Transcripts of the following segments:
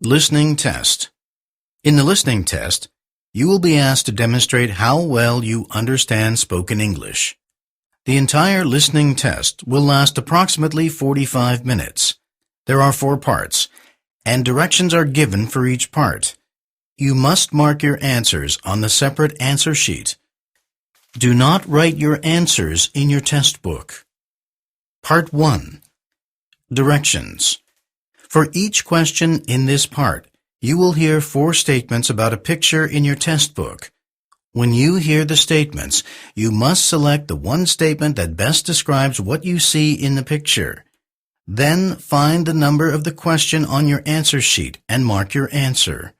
Listening test. In the listening test, you will be asked to demonstrate how well you understand spoken English. The entire listening test will last approximately 45 minutes. There are 4 parts, and directions are given for each part. You must mark your answers on the separate answer sheet. Do not write your answers in your test book. Part 1. Directions. For each question in this part, you will hear 4 statements about a picture in your test book. When you hear the statements, you must select the one statement that best describes what you see in the picture. Then find the number of the question on your answer sheet and mark your answer.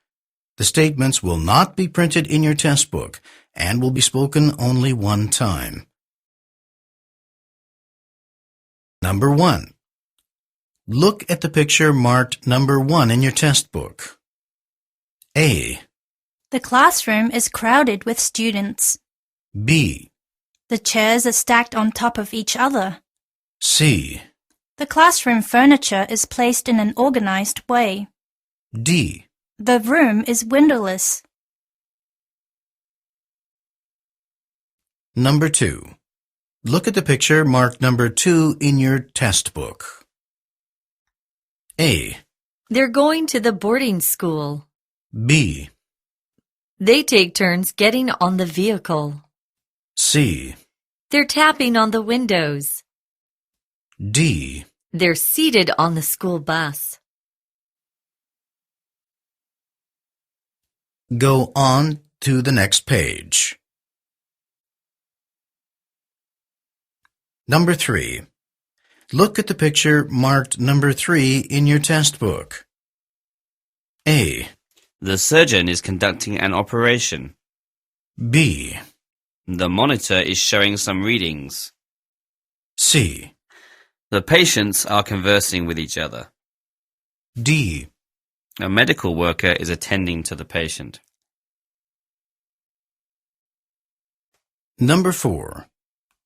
The statements will not be printed in your test book and will be spoken only one time. Number 1. Look at the picture marked number 1 in your test book. A. The classroom is crowded with students. B. The chairs are stacked on top of each other. C. The classroom furniture is placed in an organized way. D. The room is windowless. Number 2. Look at the picture marked number 2 in your test book. A. They're going to the boarding school. B. They take turns getting on the vehicle. C. They're tapping on the windows. D. They're seated on the school bus. Go on to the next page. Number 3. Look at the picture marked number 3 in your test book. A. The surgeon is conducting an operation. B. The monitor is showing some readings. C. The patients are conversing with each other. D. A medical worker is attending to the patient. Number 4.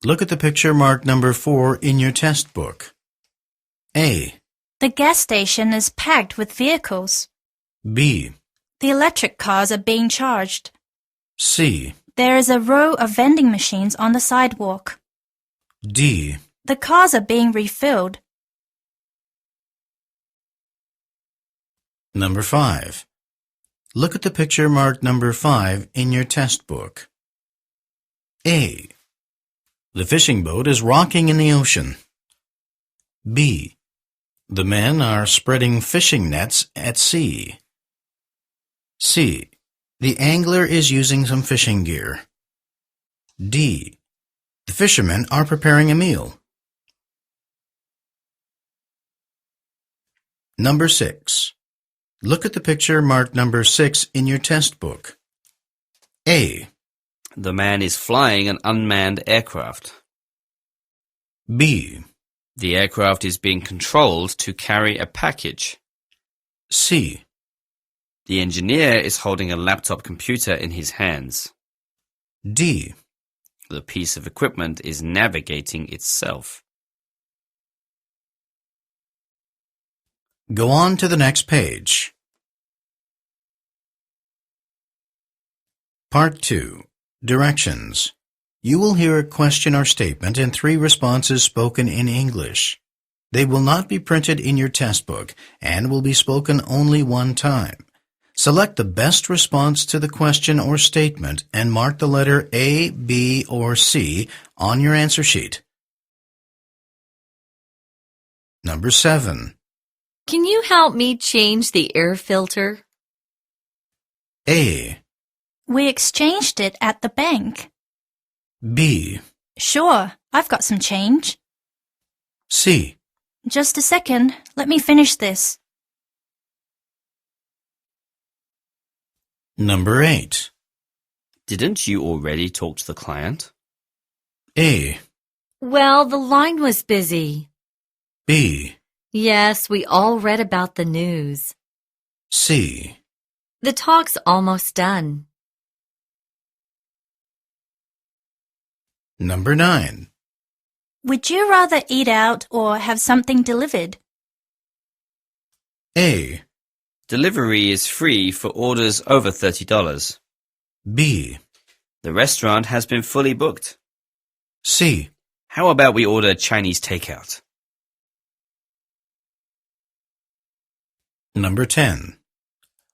Look at the picture marked number 4 in your test book. A. The gas station is packed with vehicles. B. The electric cars are being charged. C. There is a row of vending machines on the sidewalk. D. The cars are being refilled. Number 5. Look at the picture marked number 5 in your test book. A. The fishing boat is rocking in the ocean. B. The men are spreading fishing nets at sea. C. The angler is using some fishing gear. D. The fishermen are preparing a meal. Number 6. Look at the picture marked number 6 in your test book. A. The man is flying an unmanned aircraft. B. The aircraft is being controlled to carry a package. C. The engineer is holding a laptop computer in his hands. D. The piece of equipment is navigating itself. Go on to the next page. Part 2. Directions. You will hear a question or statement and 3 responses spoken in English. They will not be printed in your test book and will be spoken only one time. Select the best response to the question or statement and mark the letter A, B, or C on your answer sheet. Number 7. Can you help me change the air filter? A. We exchanged it at the bank. B. Sure, I've got some change. C. Just a second, let me finish this. Number 8. Didn't you already talk to the client? A. Well, the line was busy. B. Yes, we all read about the news. C. The talk's almost done. Number 9. Would you rather eat out or have something delivered? A. Delivery is free for orders over $30. B. The restaurant has been fully booked. C. How about we order Chinese takeout? Number 10.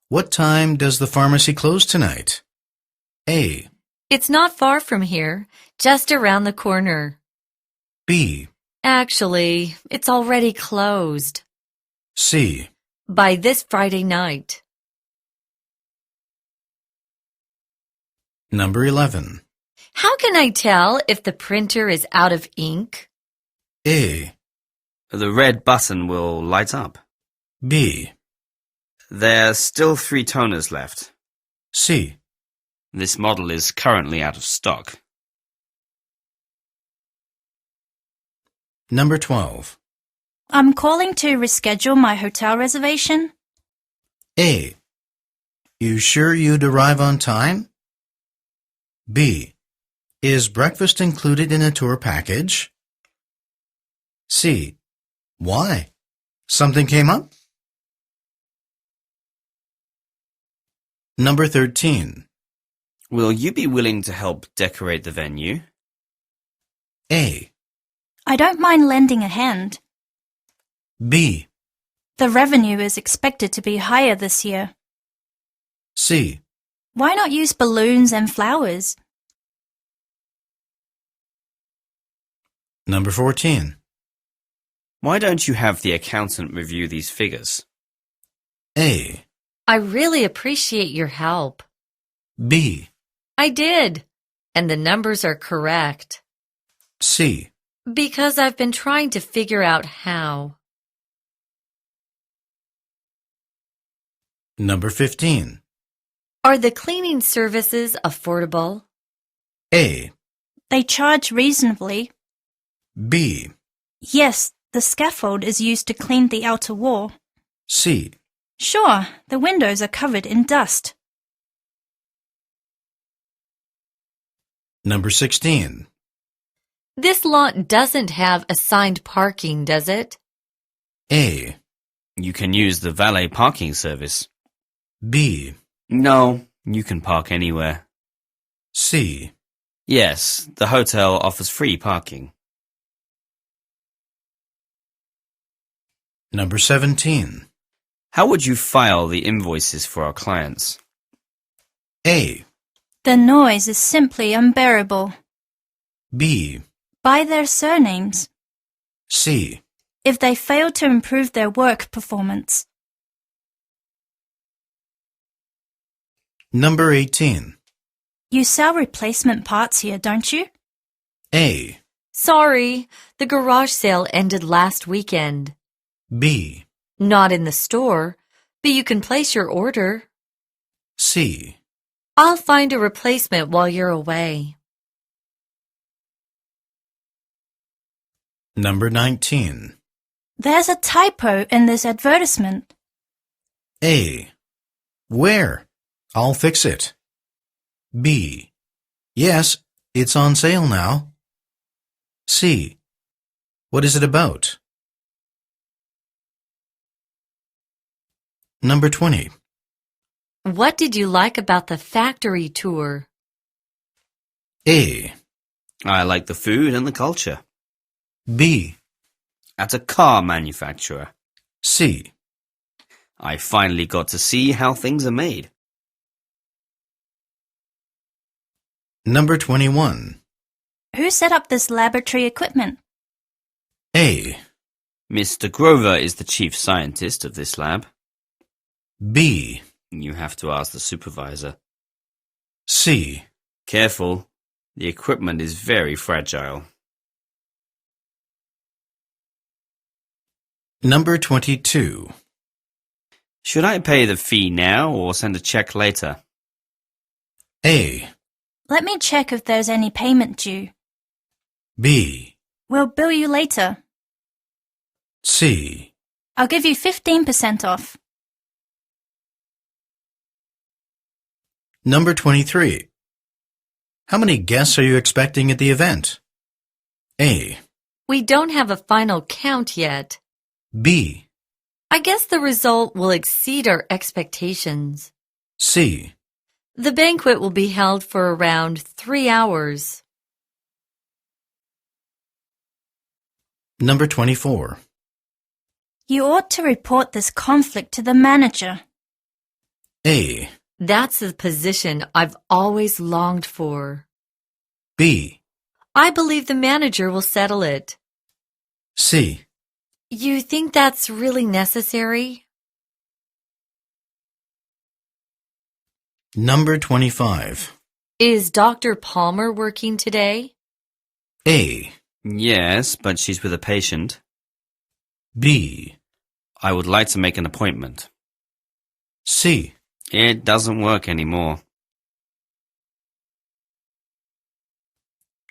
What time does the pharmacy close tonight? A. It's not far from here, just around the corner. B. Actually, it's already closed. C. By this Friday night. Number 11. How can I tell if the printer is out of ink? A. The red button will light up. B. There's still 3 toners left. C. This model is currently out of stock. Number 12. I'm calling to reschedule my hotel reservation. A. You sure you'd arrive on time? B. Is breakfast included in a tour package? C. Why? Something came up? Number 13. Will you be willing to help decorate the venue? A. I don't mind lending a hand. B. The revenue is expected to be higher this year. C. Why not use balloons and flowers? Number 14. Why don't you have the accountant review these figures? A. I really appreciate your help. B. I did, and the numbers are correct. C. Because I've been trying to figure out how. Number 15. Are the cleaning services affordable? A. They charge reasonably. B. Yes, the scaffold is used to clean the outer wall. C. Sure, the windows are covered in dust. Number 16. This lot doesn't have assigned parking, does it? A. You can use the valet parking service. B. No, you can park anywhere. C. Yes, the hotel offers free parking. Number 17. How would you file the invoices for our clients? A. The noise is simply unbearable. B. By their surnames. C. If they fail to improve their work performance. Number 18. You sell replacement parts here, don't you? A. Sorry, the garage sale ended last weekend. B. Not in the store, but you can place your order. C. I'll find a replacement while you're away. Number 19. There's a typo in this advertisement. A. Where? I'll fix it. B. Yes, it's on sale now. C. What is it about? Number 20. What did you like about the factory tour? A. I like the food and the culture. B. At a car manufacturer. C. I finally got to see how things are made. Number 21. Who set up this laboratory equipment? A. Mr. Grover is the chief scientist of this lab. B. You have to ask the supervisor. C. Careful, the equipment is very fragile. Number 22. Should I pay the fee now or send a check later? A. Let me check if there's any payment due. B. We'll bill you later. C. I'll give you 15% off. Number 23. How many guests are you expecting at the event? A. We don't have a final count yet. B. I guess the result will exceed our expectations. C. The banquet will be held for around 3 hours. Number 24. You ought to report this conflict to the manager. A. That's a position I've always longed for. B. I believe the manager will settle it. C. You think that's really necessary? Number 25. Is Dr. Palmer working today? A. Yes, but she's with a patient. B. I would like to make an appointment. C. It doesn't work anymore.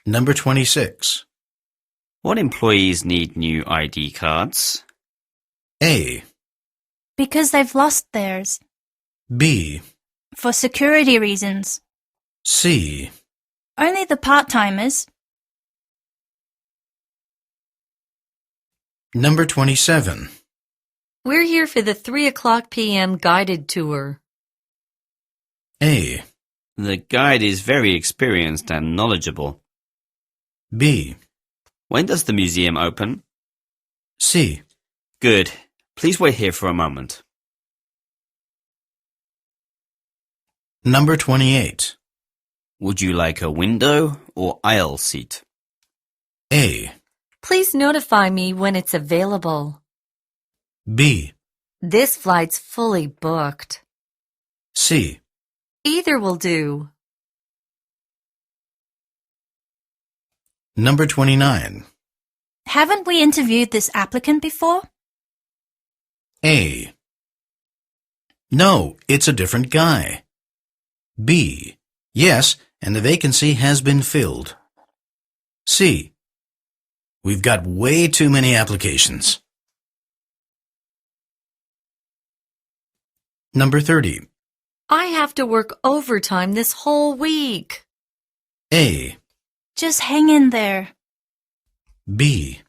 Number 26. What employees need new ID cards? A. Because they've lost theirs. B. For security reasons. C. Only the part-timers. Number 27. We're here for the 3 p.m. guided tour. A. The guide is very experienced and knowledgeable. B. When does the museum open? C. Good. Please wait here for a moment. Number 28. Would you like a window or aisle seat? A. Please notify me when it's available. B. This flight's fully booked. C. Either will do. Number 29. Haven't we interviewed this applicant before? A. No, it's a different guy. B. Yes, and the vacancy has been filled. C. We've got way too many applications. Number 30. I have to work overtime this whole week. A. Just hang in there. B.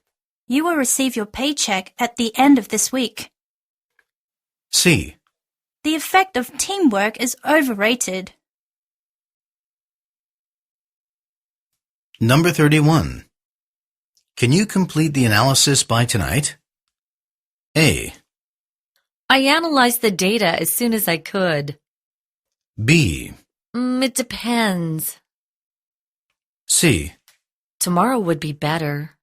You will receive your paycheck at the end of this week. C. The effect of teamwork is overrated. Number 31. Can you complete the analysis by tonight? A. I analyzed the data as soon as I could. B. It depends. C. Tomorrow would be better.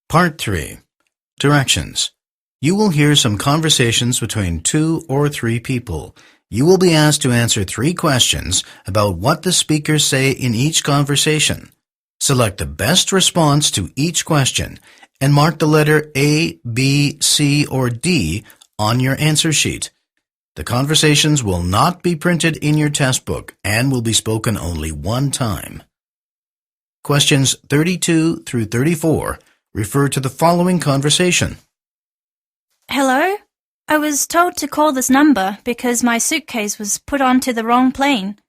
Part 3. Directions. You will hear some conversations between 2 or 3 people. You will be asked to answer 3 questions about what the speakers say in each conversation. Select the best response to each question and mark the letter A, B, C, or D on your answer sheet. The conversations will not be printed in your test book and will be spoken only one time. Questions 32 through 34 refer to the following conversation. Hello? I was told to call this number because my suitcase was put onto the wrong plane.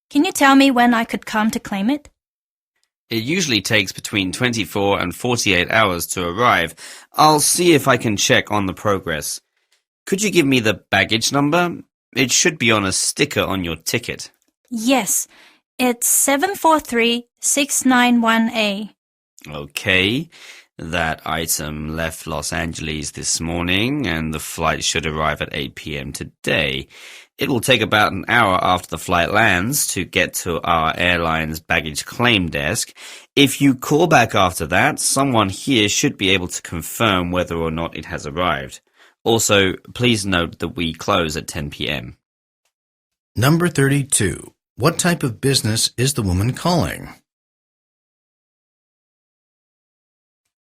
Can you tell me when I could come to claim it? It usually takes between 24 and 48 hours to arrive. I'll see if I can check on the progress. Could you give me the baggage number? It should be on a sticker on your ticket. Yes, it's 743-691A. Okay. That item left Los Angeles this morning and the flight should arrive at 8 p.m. today. It will take about an hour after the flight lands to get to our airline's baggage claim desk. If you call back after that, someone here should be able to confirm whether or not it has arrived. Also, please note that we close at 10 p.m. Number 32. What type of business is the woman calling?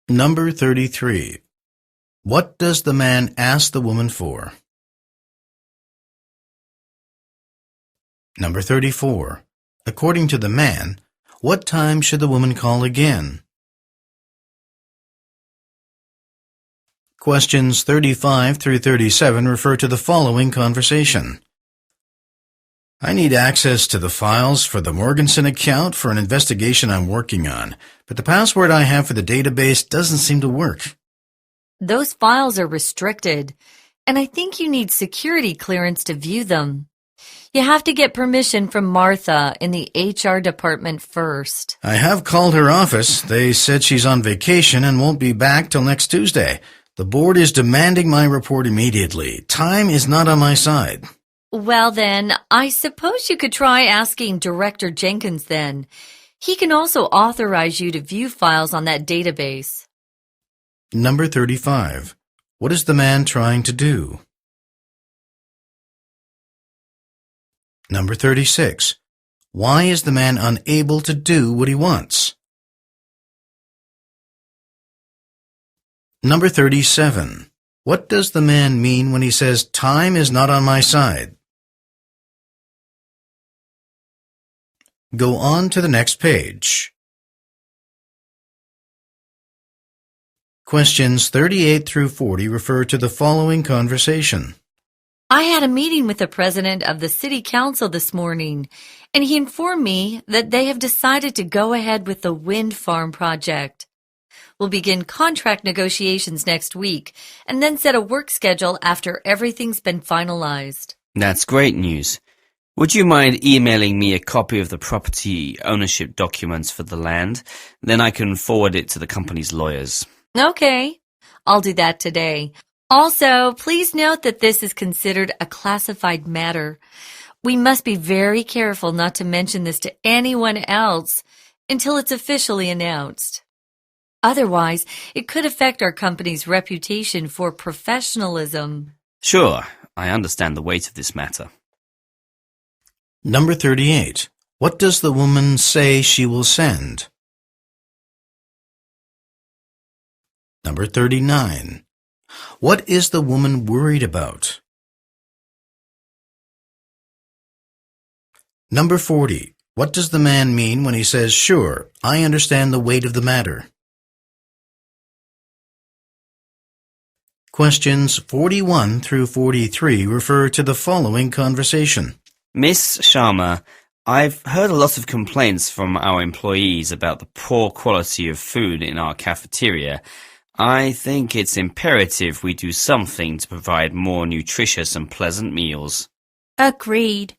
Number 33. What does the man ask the woman for? Number 34. According to the man, what time should the woman call again? Questions 35 through 37 refer to the following conversation. I need access to the files for the Morganson account for an investigation I'm working on, but the password I have for the database doesn't seem to work. Those files are restricted, and I think you need security clearance to view them. You have to get permission from Martha in the HR department first. I have called her office. They said she's on vacation and won't be back till next Tuesday. The board is demanding my report immediately. Time is not on my side. Well then, I suppose you could try asking Director Jenkins then. He can also authorize you to view files on that database. Number 35. What is the man trying to do? Number 36. Why is the man unable to do what he wants? Number 37. What does the man mean when he says, "Time is not on my side"? Go on to the next page. Questions 38 through 40 refer to the following conversation. I had a meeting with the president of the city council this morning, and he informed me that they have decided to go ahead with the wind farm project. We'll begin contract negotiations next week and then set a work schedule after everything's been finalized. That's great news. Would you mind emailing me a copy of the property ownership documents for the land? Then I can forward it to the company's lawyers. Okay, I'll do that today. Also, please note that this is considered a classified matter. We must be very careful not to mention this to anyone else until it's officially announced. Otherwise, it could affect our company's reputation for professionalism. Sure, I understand the weight of this matter. Number 38. What does the woman say she will send? Number 39. What is the woman worried about? Number 40. What does the man mean when he says, "Sure, I understand the weight of the matter"? Questions 41 through 43 refer to the following conversation. Miss Sharma, I've heard a lot of complaints from our employees about the poor quality of food in our cafeteria. I think it's imperative we do something to provide more nutritious and pleasant meals. Agreed.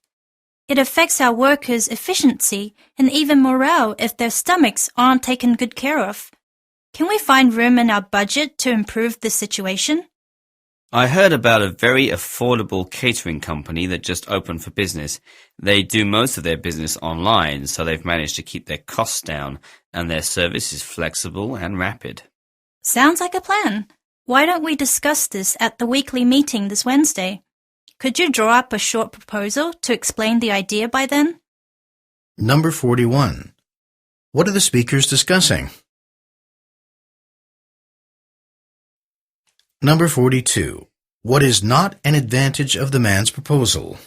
It affects our workers' efficiency and even morale if their stomachs aren't taken good care of. Can we find room in our budget to improve this situation? I heard about a very affordable catering company that just opened for business. They do most of their business online, so they've managed to keep their costs down, and their service is flexible and rapid. Sounds like a plan. Why don't we discuss this at the weekly meeting this Wednesday? Could you draw up a short proposal to explain the idea by then? Number 41. What are the speakers discussing? Number 42. What is not an advantage of the man's proposal?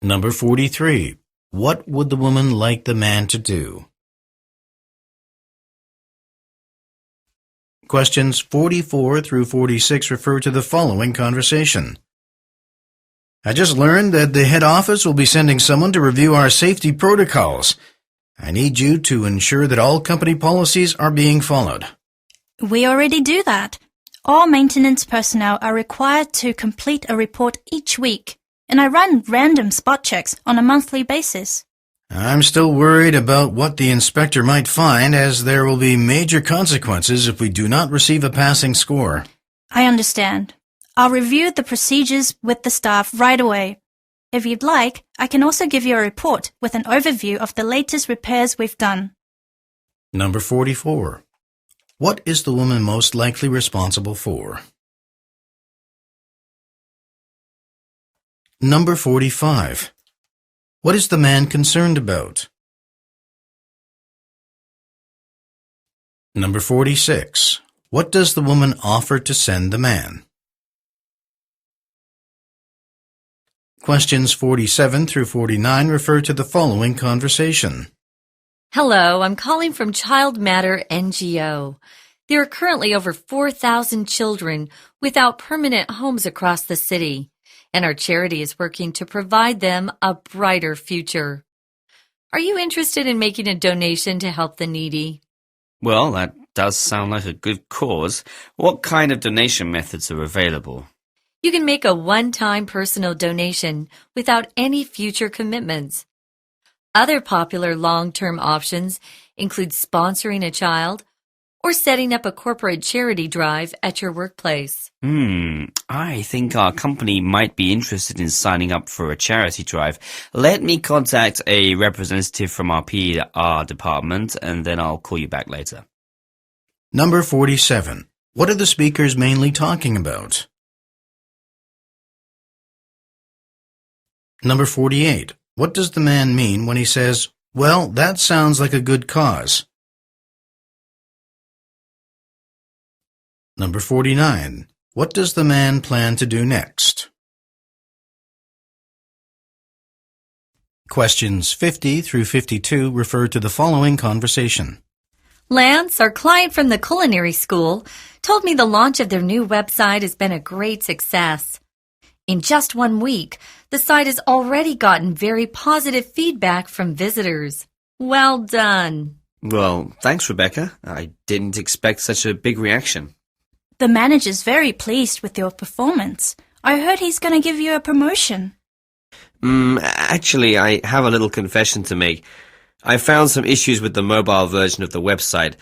Number 43. What would the woman like the man to do? Questions 44 through 46 refer to the following conversation. I just learned that the head office will be sending someone to review our safety protocols. I need you to ensure that all company policies are being followed. We already do that. All maintenance personnel are required to complete a report each week, and I run random spot checks on a monthly basis. I'm still worried about what the inspector might find, as there will be major consequences if we do not receive a passing score. I understand. I'll review the procedures with the staff right away. If you'd like, I can also give you a report with an overview of the latest repairs we've done. Number 44. What is the woman most likely responsible for? Number 45. What is the man concerned about? Number 46. What does the woman offer to send the man? Questions 47 through 49 refer to the following conversation. Hello, I'm calling from Child Matter NGO. There are currently over 4,000 children without permanent homes across the city. and our charity is working to provide them a brighter future. Are you interested in making a donation to help the needy? Well, that does sound like a good cause. What kind of donation methods are available? You can make a one-time personal donation without any future commitments. Other popular long-term options include sponsoring a child or setting up a corporate charity drive at your workplace. I think our company might be interested in signing up for a charity drive. Let me contact a representative from our PR department and then I'll call you back later. Number 47. What are the speakers mainly talking about? Number 48. What does the man mean when he says, "Well, that sounds like a good cause"? Number 49. What does the man plan to do next? Questions 50 through 52 refer to the following conversation. Lance, our client from the culinary school, told me the launch of their new website has been a great success. In just 1 week, the site has already gotten very positive feedback from visitors. Well done. Well, thanks, Rebecca. I didn't expect such a big reaction. The manager's very pleased with your performance. I heard he's going to give you a promotion. Actually, I have a little confession to make. I found some issues with the mobile version of the website.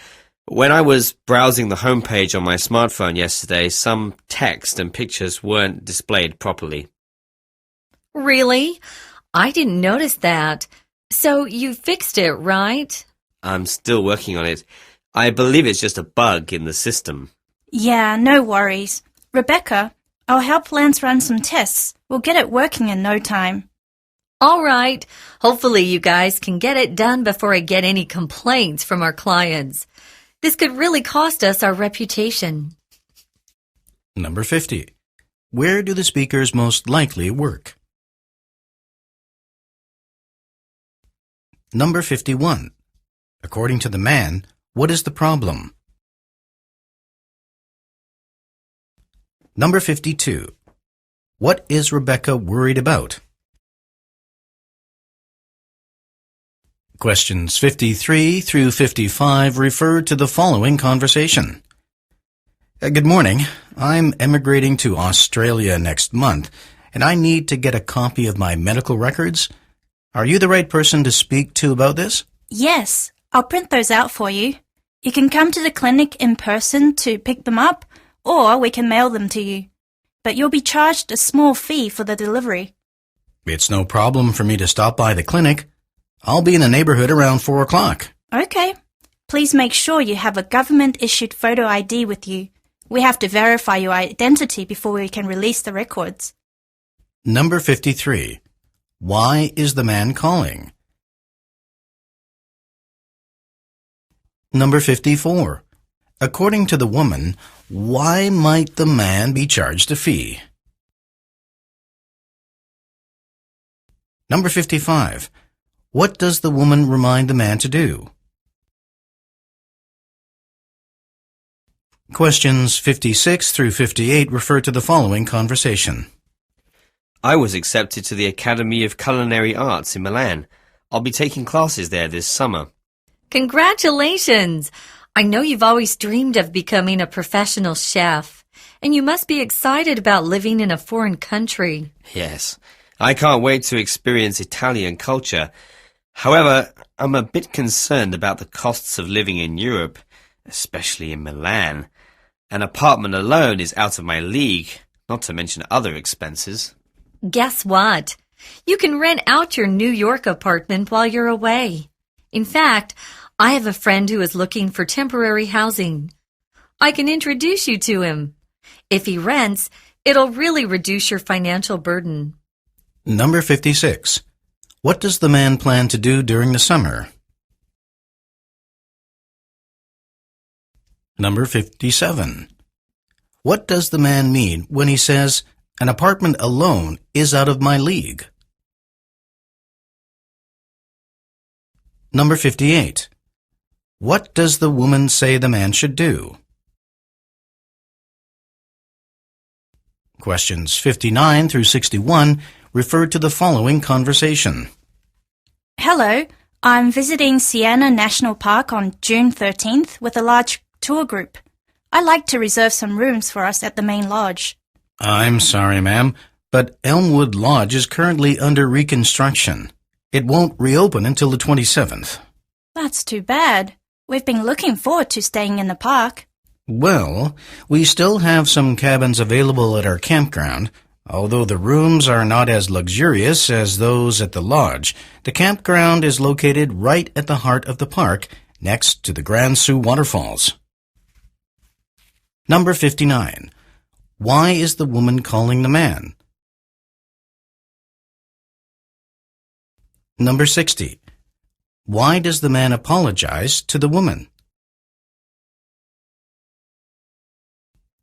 When I was browsing the homepage on my smartphone yesterday, some text and pictures weren't displayed properly. Really? I didn't notice that. So you fixed it, right? I'm still working on it. I believe it's just a bug in the system. Yeah, no worries. Rebecca, I'll help Lance run some tests. We'll get it working in no time. All right. Hopefully you guys can get it done before I get any complaints from our clients. This could really cost us our reputation. Number 50. Where do the speakers most likely work? Number 51. According to the man, what is the problem? Number 52. What is Rebecca worried about? Questions 53 through 55 refer to the following conversation. Good morning. I'm emigrating to Australia next month, and I need to get a copy of my medical records. Are you the right person to speak to about this? Yes, I'll print those out for you. You can come to the clinic in person to pick them up, or we can mail them to you. But you'll be charged a small fee for the delivery. It's no problem for me to stop by the clinic. I'll be in the neighborhood around 4 o'clock. Okay. Please make sure you have a government-issued photo ID with you. We have to verify your identity before we can release the records. Number 53. Why is the man calling? Number 54. According to the woman, why might the man be charged a fee? Number 55. What does the woman remind the man to do? Questions 56 through 58 refer to the following conversation. I was accepted to the Academy of Culinary Arts in Milan. I'll be taking classes there this summer. Congratulations! I know you've always dreamed of becoming a professional chef, and you must be excited about living in a foreign country. Yes, I can't wait to experience Italian culture. However, I'm a bit concerned about the costs of living in Europe, especially in Milan. An apartment alone is out of my league, not to mention other expenses. Guess what? You can rent out your New York apartment while you're away. In fact, I have a friend who is looking for temporary housing. I can introduce you to him. If he rents, it'll really reduce your financial burden. Number 56. What does the man plan to do during the summer? Number 57. What does the man mean when he says, "An apartment alone is out of my league"? Number 58. What does the woman say the man should do? Questions 59 through 61 refer to the following conversation. Hello, I'm visiting Sienna National Park on June 13th with a large tour group. I'd like to reserve some rooms for us at the main lodge. I'm sorry, ma'am, but Elmwood Lodge is currently under reconstruction. It won't reopen until the 27th. That's too bad. We've been looking forward to staying in the park. Well, we still have some cabins available at our campground. Although the rooms are not as luxurious as those at the lodge, the campground is located right at the heart of the park, next to the Grand Sioux Waterfalls. Number 59. Why is the woman calling the man? Number 60. Why does the man apologize to the woman?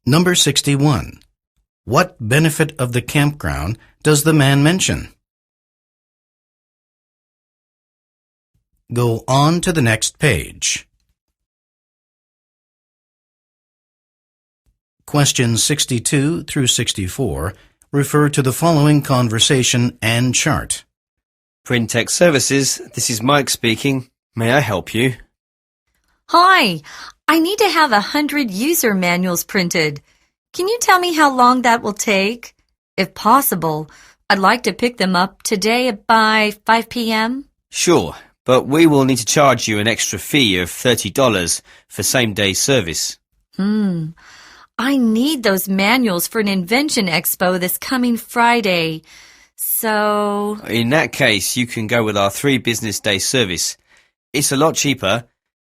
Number 61. What benefit of the campground does the man mention? Go on to the next page. Questions 62 through 64 refer to the following conversation and chart. Printech Services, this is Mike speaking. May I help you? Hi, I need to have 100 user manuals printed. Can you tell me how long that will take? If possible, I'd like to pick them up today by 5 p.m. Sure, but we will need to charge you an extra fee of $30 for same-day service. I need those manuals for an invention expo this coming Friday. So... In that case, you can go with our 3 business day service. It's a lot cheaper.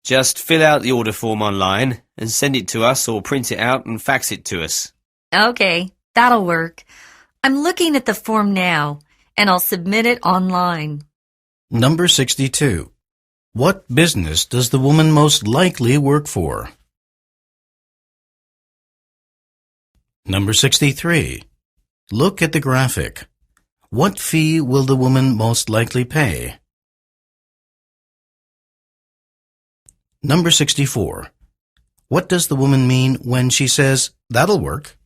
Just fill out the order form online and send it to us or print it out and fax it to us. Okay, that'll work. I'm looking at the form now, and I'll submit it online. Number 62. What business does the woman most likely work for? Number 63. Look at the graphic. What fee will the woman most likely pay? Number 64. What does the woman mean when she says, "That'll work"?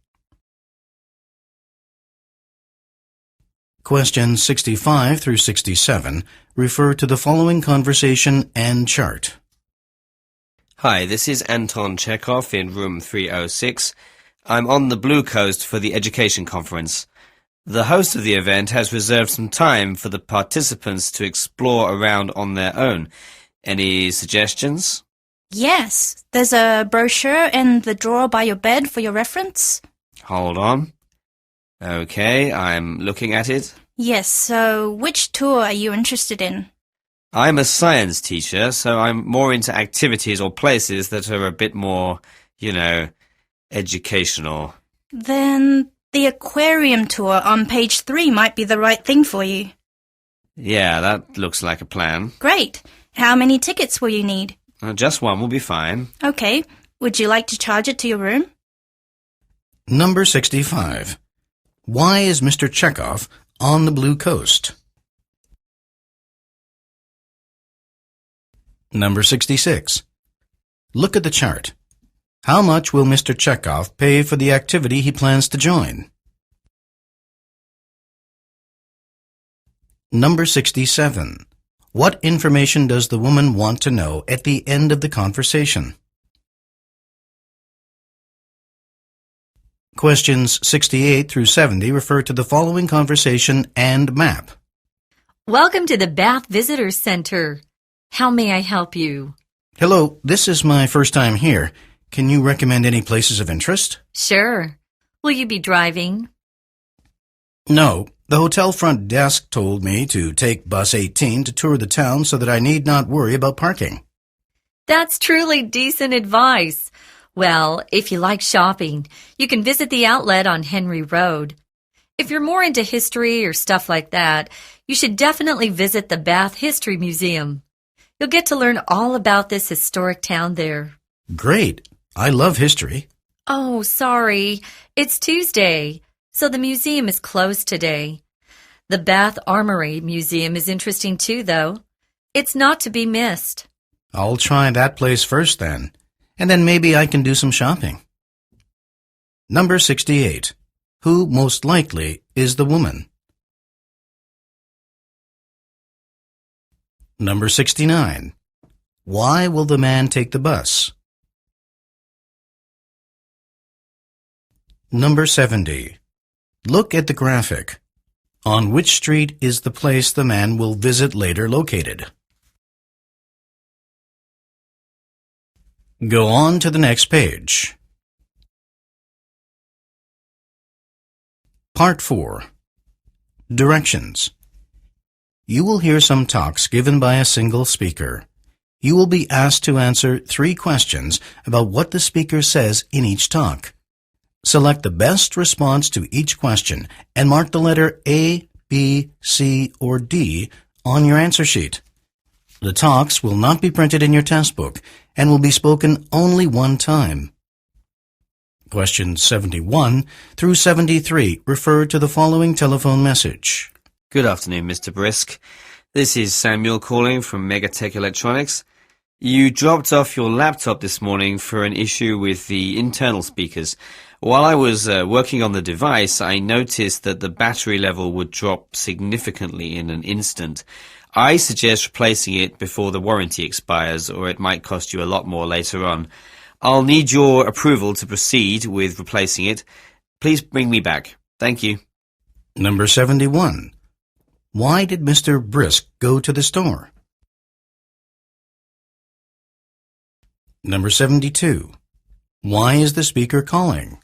Questions 65 through 67 refer to the following conversation and chart. Hi, this is Anton Chekhov in room 306. I'm on the Blue Coast for the Education Conference. The host of the event has reserved some time for the participants to explore around on their own. Any suggestions? Yes, there's a brochure in the drawer by your bed for your reference. Hold on. Okay, I'm looking at it. Yes, so which tour are you interested in? I'm a science teacher, so I'm more into activities or places that are a bit more, educational. Then the aquarium tour on page 3 might be the right thing for you. Yeah, that looks like a plan. Great. How many tickets will you need? Just one will be fine. Okay. Would you like to charge it to your room? Number 65. Why is Mr. Chekhov on the Blue Coast? Number 66. Look at the chart. How much will Mr. Chekhov pay for the activity he plans to join? Number 67. What information does the woman want to know at the end of the conversation? Questions 68 through 70 refer to the following conversation and map. Welcome to the Bath Visitor Center. How may I help you? Hello, this is my first time here. Can you recommend any places of interest? Sure. Will you be driving? No. The hotel front desk told me to take bus 18 to tour the town so that I need not worry about parking. That's truly decent advice. Well, if you like shopping, you can visit the outlet on Henry Road. If you're more into history or stuff like that, you should definitely visit the Bath History Museum. You'll get to learn all about this historic town there. Great. I love history. Oh, sorry. It's Tuesday, so the museum is closed today. The Bath Armory Museum is interesting too, though. It's not to be missed. I'll try that place first then, and then maybe I can do some shopping. Number 68. Who most likely is the woman? Number 69. Why will the man take the bus? Number 70. Look at the graphic. On which street is the place the man will visit later located? Go on to the next page. Part 4. Directions. You will hear some talks given by a single speaker. You will be asked to answer 3 questions about what the speaker says in each talk. Select the best response to each question and mark the letter A, B, C, or D on your answer sheet. The talks will not be printed in your test book and will be spoken only one time. Questions 71 through 73 refer to the following telephone message. Good afternoon, Mr. Brisk. This is Samuel calling from Megatech Electronics. You dropped off your laptop this morning for an issue with the internal speakers. While I was working on the device, I noticed that the battery level would drop significantly in an instant. I suggest replacing it before the warranty expires, or it might cost you a lot more later on. I'll need your approval to proceed with replacing it. Please bring me back. Thank you. Number 71. Why did Mr. Brisk go to the store? Number 72. Why is the speaker calling?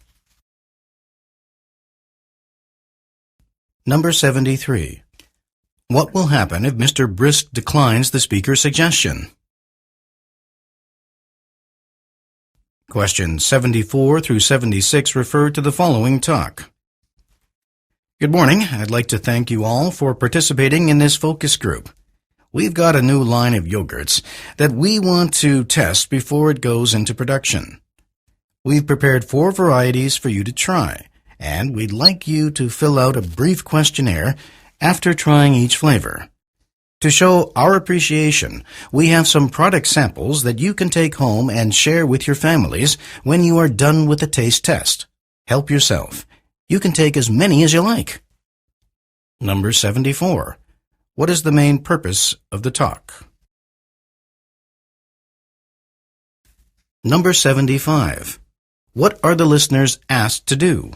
Number 73. What will happen if Mr. Brisk declines the speaker's suggestion? Questions 74 through 76 refer to the following talk. Good morning. I'd like to thank you all for participating in this focus group. We've got a new line of yogurts that we want to test before it goes into production. We've prepared 4 varieties for you to try, and we'd like you to fill out a brief questionnaire after trying each flavor. To show our appreciation, we have some product samples that you can take home and share with your families when you are done with the taste test. Help yourself. You can take as many as you like. Number 74. What is the main purpose of the talk? Number 75. What are the listeners asked to do?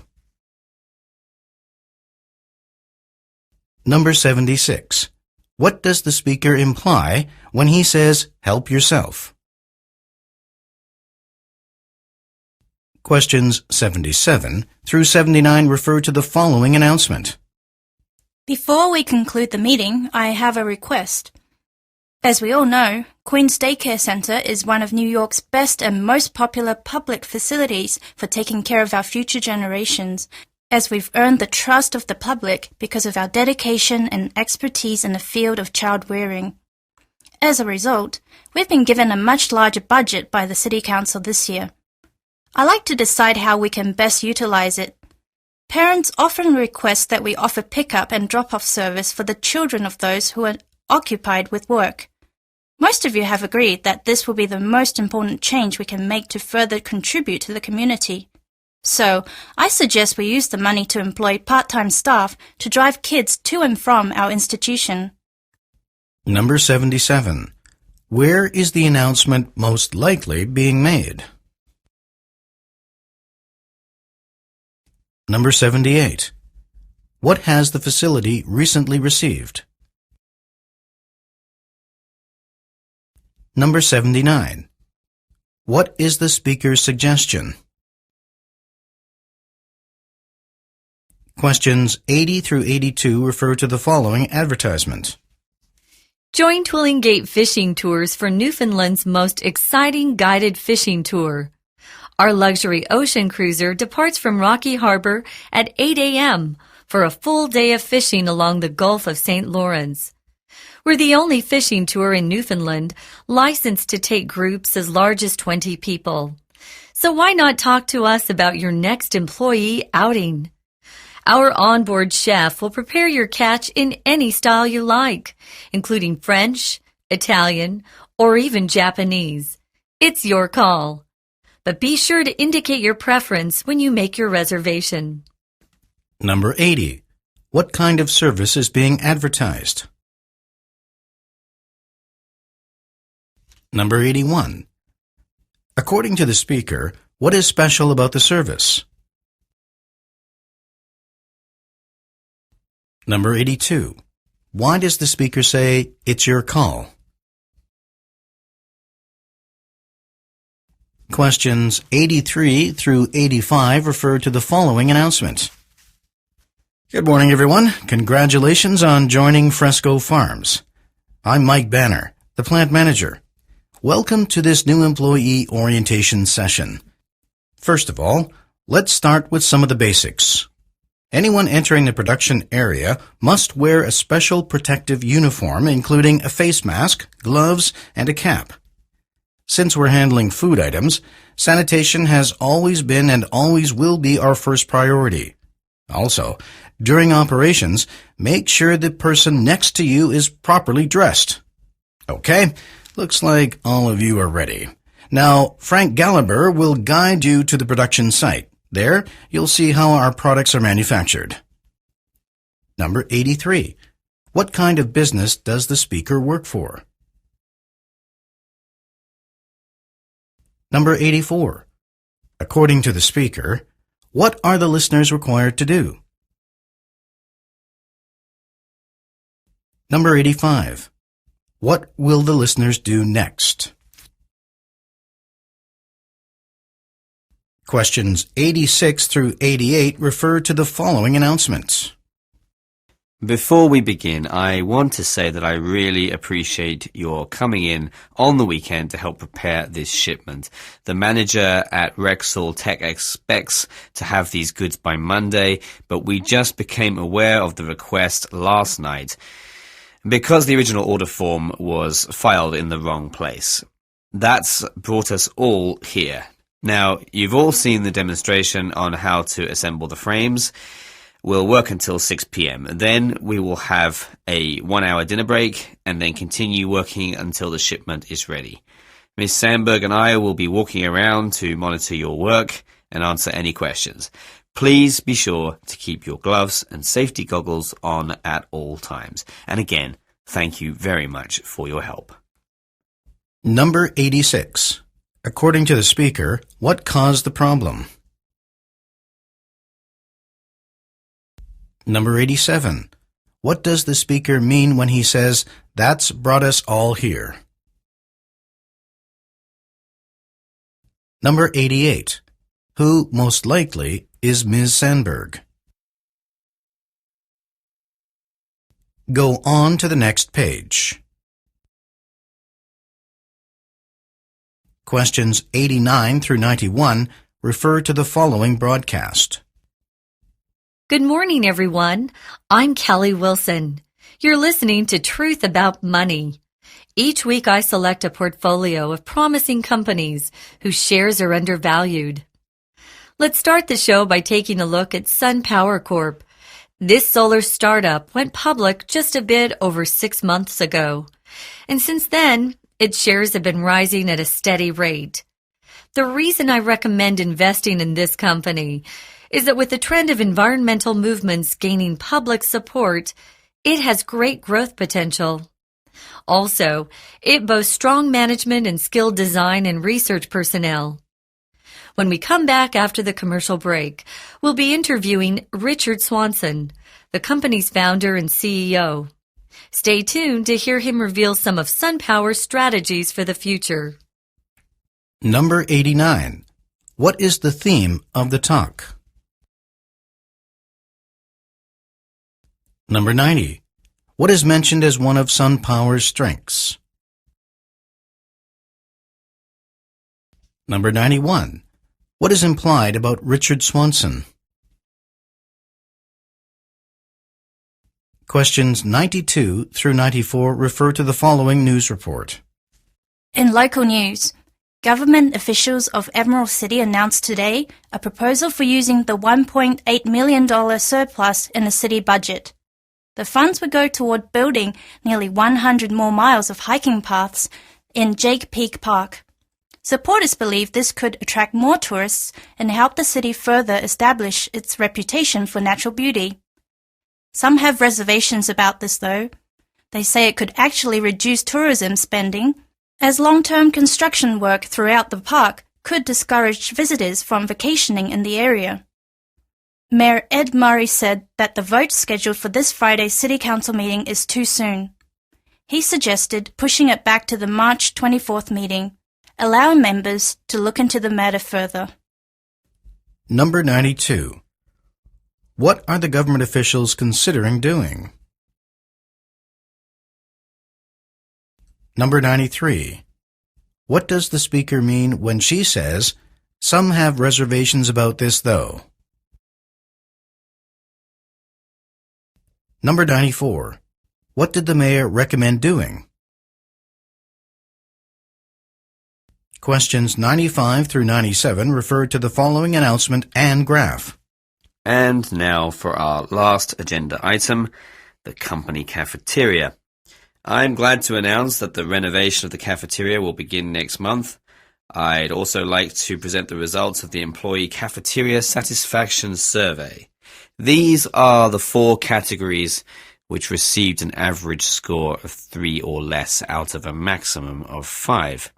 Number 76. What does the speaker imply when he says, help yourself? Questions 77 through 79 refer to the following announcement. Before we conclude the meeting, I have a request. As we all know, Queen's Daycare Center is one of New York's best and most popular public facilities for taking care of our future generations, as we've earned the trust of the public because of our dedication and expertise in the field of child rearing. As a result, we've been given a much larger budget by the City Council this year. I like to decide how we can best utilize it. Parents often request that we offer pick-up and drop-off service for the children of those who are occupied with work. Most of you have agreed that this will be the most important change we can make to further contribute to the community. So, I suggest we use the money to employ part-time staff to drive kids to and from our institution. Number 77. Where is the announcement most likely being made? Number 78. What has the facility recently received? Number 79. What is the speaker's suggestion? Questions 80 through 82 refer to the following advertisement. Join Twillingate Fishing Tours for Newfoundland's most exciting guided fishing tour. Our luxury ocean cruiser departs from Rocky Harbor at 8 a.m. for a full day of fishing along the Gulf of St. Lawrence. We're the only fishing tour in Newfoundland licensed to take groups as large as 20 people. So why not talk to us about your next employee outing? Our onboard chef will prepare your catch in any style you like, including French, Italian, or even Japanese. It's your call. But be sure to indicate your preference when you make your reservation. Number 80. What kind of service is being advertised? Number 81. According to the speaker, what is special about the service? Number 82. Why does the speaker say, "It's your call"? Questions 83 through 85 refer to the following announcement. Good morning, everyone. Congratulations on joining Fresco Farms. I'm Mike Banner, the plant manager. Welcome to this new employee orientation session. First of all, let's start with some of the basics. Anyone entering the production area must wear a special protective uniform, including a face mask, gloves, and a cap. Since we're handling food items, sanitation has always been and always will be our first priority. Also, during operations, make sure the person next to you is properly dressed. Okay, looks like all of you are ready. Now, Frank Gallagher will guide you to the production site. There, you'll see how our products are manufactured. Number 83. What kind of business does the speaker work for? Number 84. According to the speaker, what are the listeners required to do? Number 85. What will the listeners do next? Questions 86 through 88 refer to the following announcements. Before we begin, I want to say that I really appreciate your coming in on the weekend to help prepare this shipment. The manager at Rexall Tech expects to have these goods by Monday, but we just became aware of the request last night because the original order form was filed in the wrong place. That's brought us all here. Now, you've all seen the demonstration on how to assemble the frames. We'll work until 6 p.m. Then we will have a 1-hour dinner break and then continue working until the shipment is ready. Ms. Sandberg and I will be walking around to monitor your work and answer any questions. Please be sure to keep your gloves and safety goggles on at all times. And again, thank you very much for your help. Number 86. According to the speaker, what caused the problem? Number 87. What does the speaker mean when he says, "That's brought us all here"? Number 88. Who, most likely, is Ms. Sandberg? Go on to the next page. Questions 89 through 91 refer to the following broadcast. Good morning, everyone. I'm Kelly Wilson. You're listening to Truth About Money. Each week I select a portfolio of promising companies whose shares are undervalued. Let's start the show by taking a look at SunPower Corp. This solar startup went public just a bit over 6 months ago, and since then, its shares have been rising at a steady rate. The reason I recommend investing in this company is that with the trend of environmental movements gaining public support, it has great growth potential. Also, it boasts strong management and skilled design and research personnel. When we come back after the commercial break, we'll be interviewing Richard Swanson, the company's founder and CEO. Stay tuned to hear him reveal some of SunPower's strategies for the future. Number 89. What is the theme of the talk? Number 90. What is mentioned as one of SunPower's strengths? Number 91. What is implied about Richard Swanson? Questions 92 through 94 refer to the following news report. In local news, government officials of Emerald City announced today a proposal for using the $1.8 million surplus in the city budget. The funds would go toward building nearly 100 more miles of hiking paths in Jake Peak Park. Supporters believe this could attract more tourists and help the city further establish its reputation for natural beauty. Some have reservations about this, though. They say it could actually reduce tourism spending, as long-term construction work throughout the park could discourage visitors from vacationing in the area. Mayor Ed Murray said that the vote scheduled for this Friday's City Council meeting is too soon. He suggested pushing it back to the March 24th meeting, allowing members to look into the matter further. Number 92. What are the government officials considering doing? Number 93. What does the speaker mean when she says, "Some have reservations about this, though"? Number 94. What did the mayor recommend doing? Questions 95 through 97 refer to the following announcement and graph. And now for our last agenda item, the company cafeteria. I'm glad to announce that the renovation of the cafeteria will begin next month. I'd also like to present the results of the Employee Cafeteria Satisfaction Survey. These are the 4 categories which received an average score of 3 or less out of a maximum of 5.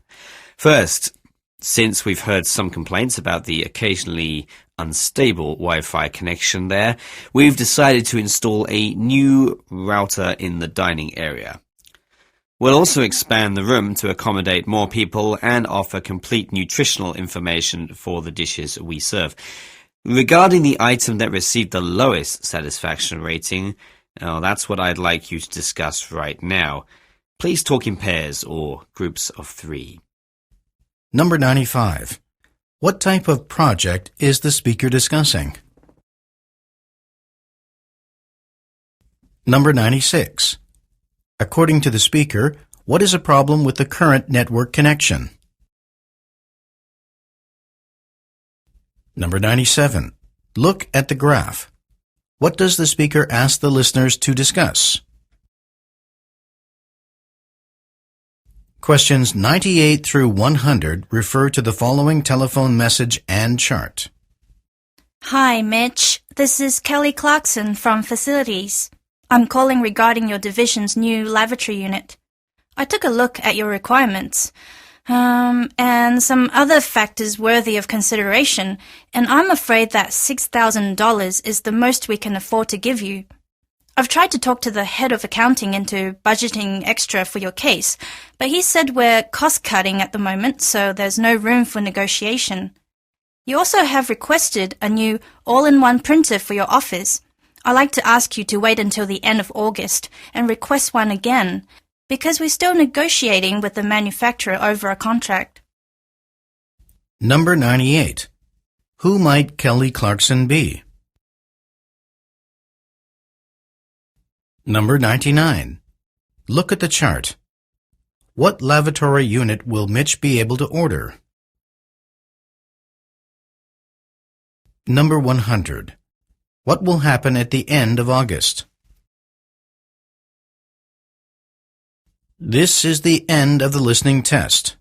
First, since we've heard some complaints about the occasionally unstable Wi-Fi connection there, we've decided to install a new router in the dining area. We'll also expand the room to accommodate more people and offer complete nutritional information for the dishes we serve. Regarding the item that received the lowest satisfaction rating, that's what I'd like you to discuss right now. Please talk in pairs or groups of 3. Number 95. What type of project is the speaker discussing? Number 96. According to the speaker, what is a problem with the current network connection? Number 97. Look at the graph. What does the speaker ask the listeners to discuss? Questions 98 through 100 refer to the following telephone message and chart. Hi, Mitch. This is Kelly Clarkson from Facilities. I'm calling regarding your division's new lavatory unit. I took a look at your requirements, and some other factors worthy of consideration, and I'm afraid that $6,000 is the most we can afford to give you. I've tried to talk to the head of accounting into budgeting extra for your case, but he said we're cost-cutting at the moment, so there's no room for negotiation. You also have requested a new all-in-one printer for your office. I'd like to ask you to wait until the end of August and request one again, because we're still negotiating with the manufacturer over a contract. Number 98. Who might Kelly Clarkson be? Number 99. Look at the chart. What lavatory unit will Mitch be able to order? Number 100. What will happen at the end of August? This is the end of the listening test.